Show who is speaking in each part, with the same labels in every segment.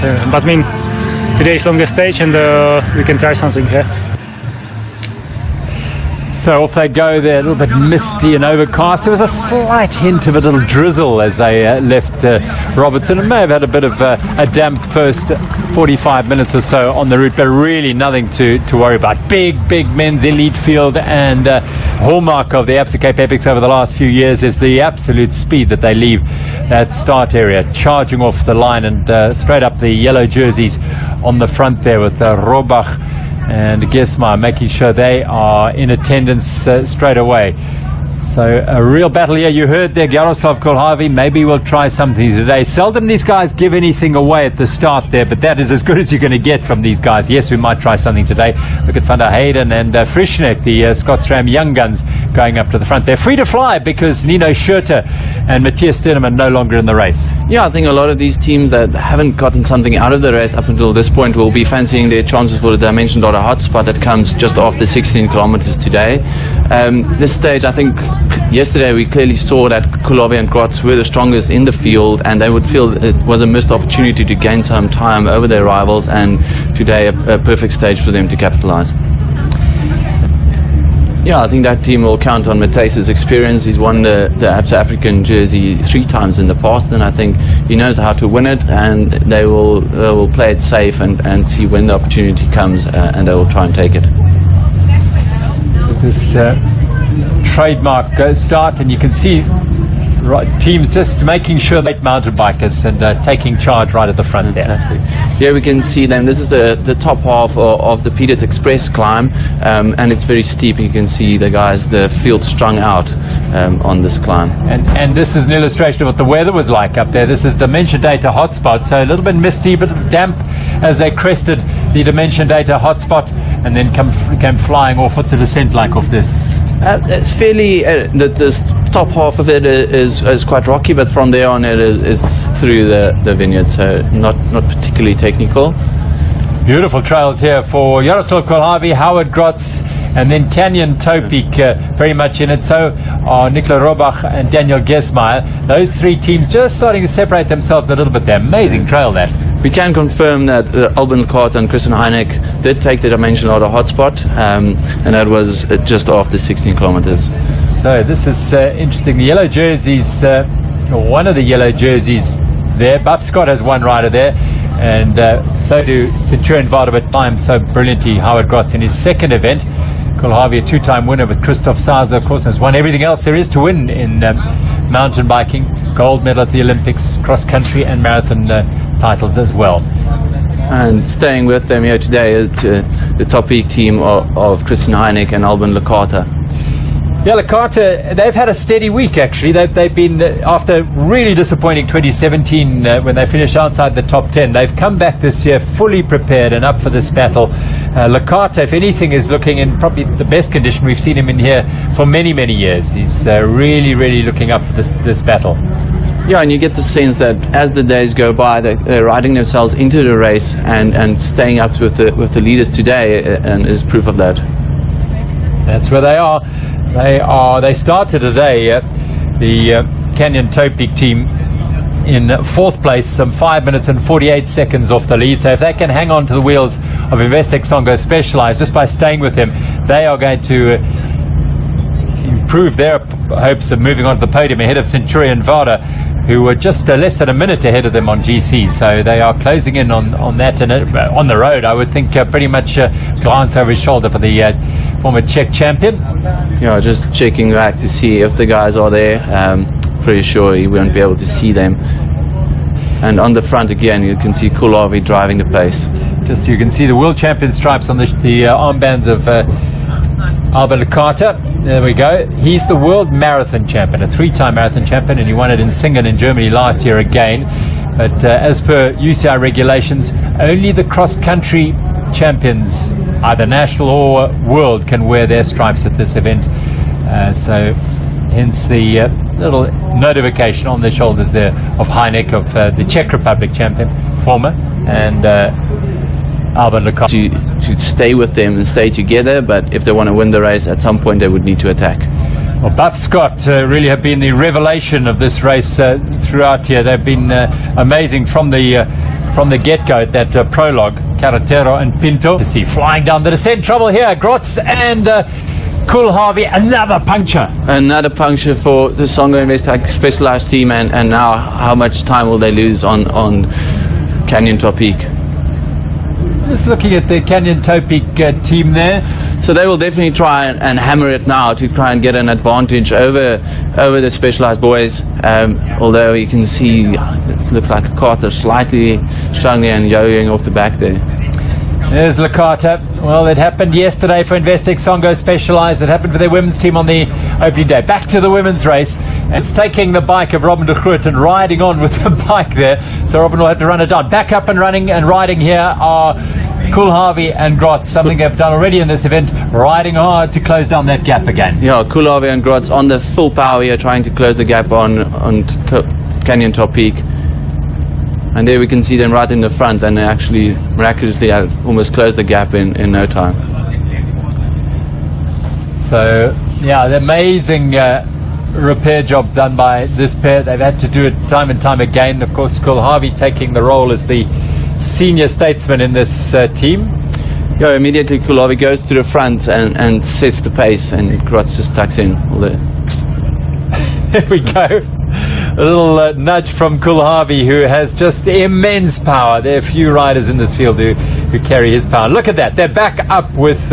Speaker 1: But I mean, today is longest stage, and we can try something here.
Speaker 2: So off they go there, a little bit misty and overcast. There was a slight hint of a little drizzle as they left Robertson, and may have had a bit of a damp first 45 minutes or so on the route, but really nothing to worry about. Big men's elite field, and hallmark of the Absa Cape Epics over the last few years is the absolute speed that they leave that start area, charging off the line and straight up the yellow jerseys on the front there with Robach and Gesma making sure they are in attendance straight away. So a real battle here. You heard there Jaroslav Kolhavi, maybe we'll try something today. Seldom these guys give anything away at the start there, but that is as good as you're going to get from these guys. Yes, we might try something today. Look at Van der Hayden and Frischneck, the Scotsram young guns, going up to the front. They're free to fly because Nino Schurter and Matthias Sternemann are no longer in the race.
Speaker 3: Yeah, I think a lot of these teams that haven't gotten something out of the race up until this point will be fancying their chances for the Dimension Data hotspot that comes just after 16 kilometers today. This stage, I think, yesterday we clearly saw that Kulovi and Grotz were the strongest in the field, and they would feel it was a missed opportunity to gain some time over their rivals, and today a perfect stage for them to capitalize. Yeah, I think that team will count on Matthijs' experience. He's won the Absa African jersey 3 times in the past, and I think he knows how to win it, and they will play it safe and see when the opportunity comes, and they will try and take it.
Speaker 2: This trademark start, and you can see teams just making sure they mountain bikers and taking charge right at the front there.
Speaker 3: Yeah, we can see them. This is the top half of the Peters Express climb, and it's very steep. You can see the field strung out on this climb.
Speaker 2: And this is an illustration of what the weather was like up there. This is Dimension Data hotspot, so a little bit misty, but damp as they crested the Dimension Data hotspot, and then came flying off. What's the descent like off this?
Speaker 3: It's fairly, this top half of it is quite rocky, but from there on it is through the vineyard, so not particularly technical.
Speaker 2: Beautiful trails here for Jaroslav Kolhavi, Howard Grotz, and then Canyon Topik very much in it. So are Nicola Robach and Daniel Gesmeyer. Those 3 teams just starting to separate themselves a little bit there. Amazing trail that.
Speaker 3: We can confirm that Albin Carter and Christian Heineck did take the Dimension Data hotspot, and that was just after 16 kilometers.
Speaker 2: So this is interesting. The yellow jerseys, one of the yellow jerseys there. Buff Scott has one rider there, and so do Centurion Vardabit times so brilliantly Howard Grotz in his second event. Kolhavi, a 2-time winner with Christoph Sauser, of course, has won everything else there is to win in mountain biking. Gold medal at the Olympics, cross country and marathon titles as well.
Speaker 3: And staying with them here today is the top peak team of Christian Heineck and Albin Lecata.
Speaker 2: Yeah, Lecata, they've had a steady week actually. They've been, after really disappointing 2017 when they finished outside the top 10, they've come back this year fully prepared and up for this battle. Lecata, if anything, is looking in probably the best condition we've seen him in here for many years. He's really looking up for this battle.
Speaker 3: Yeah, and you get the sense that as the days go by, they're riding themselves into the race and staying up with the leaders today, and is proof of that.
Speaker 2: That's where they are. They started today, the Canyon Topik team in 4th place, some 5 minutes and 48 seconds off the lead. So if they can hang on to the wheels of Investec Songo Specialized just by staying with him, they are going to improve their hopes of moving on to the podium ahead of Centurion Vada, who were just less than a minute ahead of them on GC. So they are closing in on that, and on the road I would think pretty much glance over his shoulder for the former Czech champion.
Speaker 3: Yeah, just checking back to see if the guys are there. Pretty sure he won't be able to see them. And on the front again you can see Kulovi driving the pace.
Speaker 2: Just you can see the world champion stripes on the armbands of Albert Lecata. There we go. He's the world marathon champion, a 3-time marathon champion, and he won it in Singen in Germany last year again. But as per UCI regulations, only the cross-country champions, either national or world, can wear their stripes at this event. So hence the little notification on the shoulders there of Heineck, of the Czech Republic champion, former, and Albert Lecata.
Speaker 3: To stay with them and stay together, but if they want to win the race, at some point they would need to attack.
Speaker 2: Well, Buff Scott really have been the revelation of this race throughout here. They've been amazing from the from the get-go at that prologue, Carretero and Pinto. To see flying down the descent, trouble here, Grotz and Coolharvey, another puncture.
Speaker 3: Another puncture for the Songo Investec Specialized team, and now how much time will they lose on Canyon Top Peak?
Speaker 2: Just looking at the Canyon Top Peak team there.
Speaker 3: So they will definitely try and hammer it now to try and get an advantage over the Specialized boys. Although you can see it looks like Carter slightly struggling and yo-yoing off the back there.
Speaker 2: There's Lakata. Well, it happened yesterday for Investec Songo Specialized. It happened for their women's team on the opening day. Back to the women's race. It's taking the bike of Robin de Groot and riding on with the bike there. So Robin will have to run it down. Back up and running and riding here are Coolharvey and Grotz, something they've done already in this event, riding hard to close down that gap again.
Speaker 3: Yeah, Coolharvey and Grotz on the full power here, trying to close the gap on Canyon Top Peak. And there we can see them right in the front, and they actually miraculously have almost closed the gap in no time.
Speaker 2: So, yeah, the amazing repair job done by this pair. They've had to do it time and time again. Of course, Coolharvey taking the role as the senior statesman in this team.
Speaker 3: Yeah, immediately Coolharvey goes to the front and sets the pace, and Grotz just tucks in.
Speaker 2: There we go. A little nudge from Coolharvey, who has just immense power. There are few riders in this field who carry his power. Look at that. They're back up with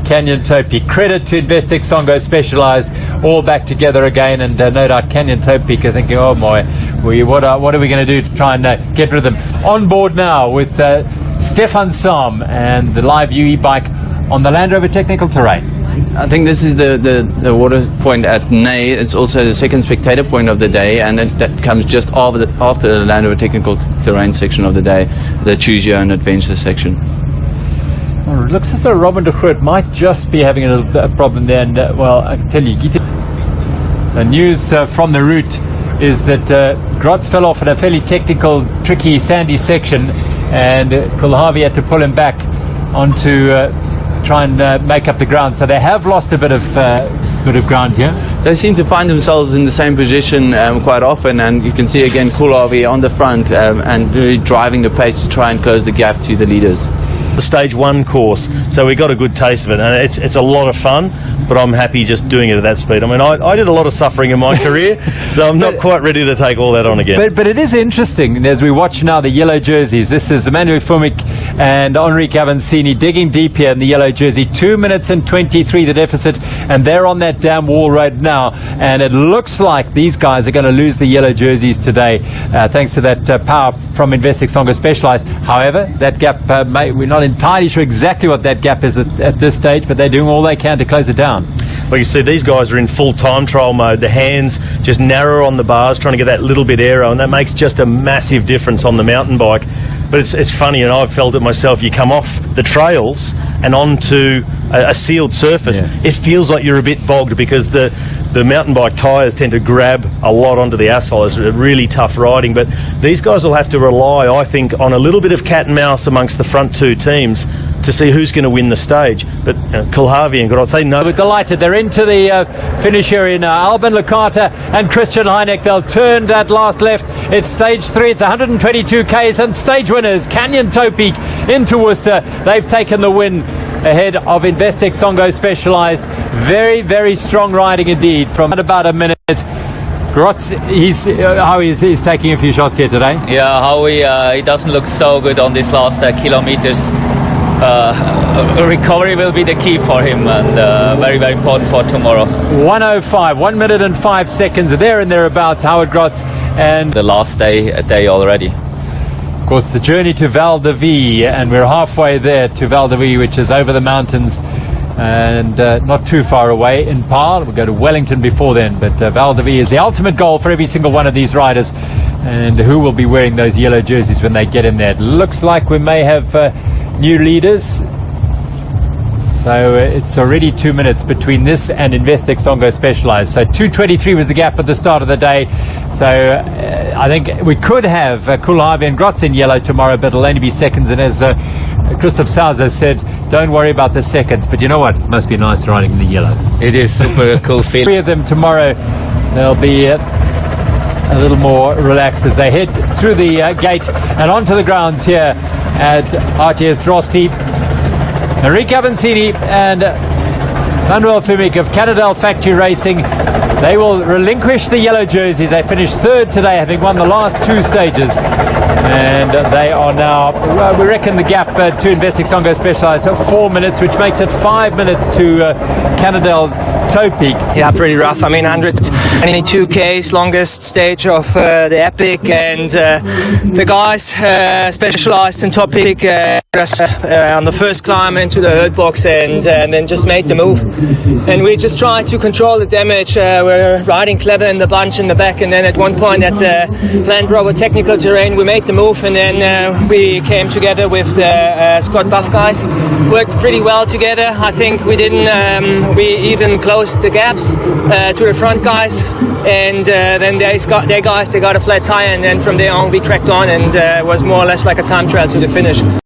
Speaker 2: Canyon Top Peak. Credit to Investec Songo Specialized, all back together again. And no doubt Canyon Top Peak are thinking, oh my, what are we going to do to try and get rid of them? On board now with Stefan Sam and the live UE bike on the Land Rover Technical Terrain.
Speaker 3: I think this is the water point at Ney. It's also the second spectator point of the day, and that comes just after the Land Rover Technical Terrain section of the day, the Choose Your Own Adventure section.
Speaker 2: Well, it looks as though Robin de Groot might just be having a problem there, and well, I can tell you. So news from the route is that Grotz fell off in a fairly technical, tricky, sandy section, and Coolharvey had to pull him back onto try and make up the ground. So they have lost a bit of ground here.
Speaker 3: They seem to find themselves in the same position quite often, and you can see again Coolharvey on the front and really driving the pace to try and close the gap to the leaders.
Speaker 4: The stage 1 course, so we got a good taste of it, and it's a lot of fun, but I'm happy just doing it at that speed. I mean, I did a lot of suffering in my career, so I'm not quite ready to take all that on again.
Speaker 2: But it is interesting, as we watch now the yellow jerseys. This is Emmanuel Fumik and Enrique Avancini digging deep here in the yellow jersey. 2 minutes and 23 the deficit, and they're on that damn wall road now, and it looks like these guys are going to lose the yellow jerseys today, thanks to that power from Investec Songo Specialized. However, that gap, we're not entirely sure exactly what that gap is at this stage, but they're doing all they can to close it down.
Speaker 4: Well, you see, these guys are in full time trial mode. The hands just narrow on the bars, trying to get that little bit aero, and that makes just a massive difference on the mountain bike. But it's funny, and I've felt it myself. You come off the trails and onto a sealed surface, it feels like you're a bit bogged, because the mountain bike tyres tend to grab a lot onto the asphalt. It's really tough riding, but these guys will have to rely, I think, on a little bit of cat and mouse amongst the front two teams to see who's going to win the stage. But Coolharvey and Grotz, they know.
Speaker 2: We're delighted. They're into the finish area now. Alban Lakata and Christian Heineck, they'll turn that last left. It's stage 3. It's 122 Ks, and stage winners, Canyon Top Peak into Worcester. They've taken the win ahead of Investec Songo Specialized. Very, very strong riding indeed from about a minute. Grotz, he's taking a few shots here today.
Speaker 5: Yeah, Howie, he doesn't look so good on these last kilometers. Recovery will be the key for him, and very, very important for tomorrow.
Speaker 2: 1:05, 1 minute and 5 seconds, there and thereabouts, Howard Grotz. And
Speaker 5: the last day already.
Speaker 2: Of course, the journey to Val de Vie, and we're halfway there to Val de Vie, which is over the mountains and not too far away in Paarl. We'll go to Wellington before then, but Val de Vie is the ultimate goal for every single one of these riders. And who will be wearing those yellow jerseys when they get in there? It looks like we may have new leaders. So it's already 2 minutes between this and Investec Songo Specialized. So 2:23 was the gap at the start of the day. So I think we could have Coolharvey and Grotz in yellow tomorrow, but it'll only be seconds. And as Christoph Sauser said, don't worry about the seconds. But you know what? It must be nice riding in the yellow.
Speaker 5: It is super cool feeling.
Speaker 2: 3 of them tomorrow. There'll be a little more relaxed as they head through the gate and onto the grounds here at RTS Drosti. Enrique Abansini and Manuel Fumik of Cannondale Factory Racing, they will relinquish the yellow jerseys. They finished third today, having won the last two stages. And they are now, we reckon the gap to Investec Songo Specialized 4 minutes, which makes it 5 minutes to Cannondale Topeak.
Speaker 6: Yeah, pretty rough. I mean, 122 Ks, longest stage of the Epic, and the guys specialized in Topeak on the first climb into the herd box and then just made the move. And we just tried to control the damage. We're riding clever in the bunch in the back, and then at one point at Land Rover technical terrain, we made the move, and then we came together with the Scott Buff guys. Worked pretty well together. I think we didn't. We even closed the gaps to the front guys, and then they got a flat tire, and then from there on we cracked on, and it was more or less like a time trial to the finish.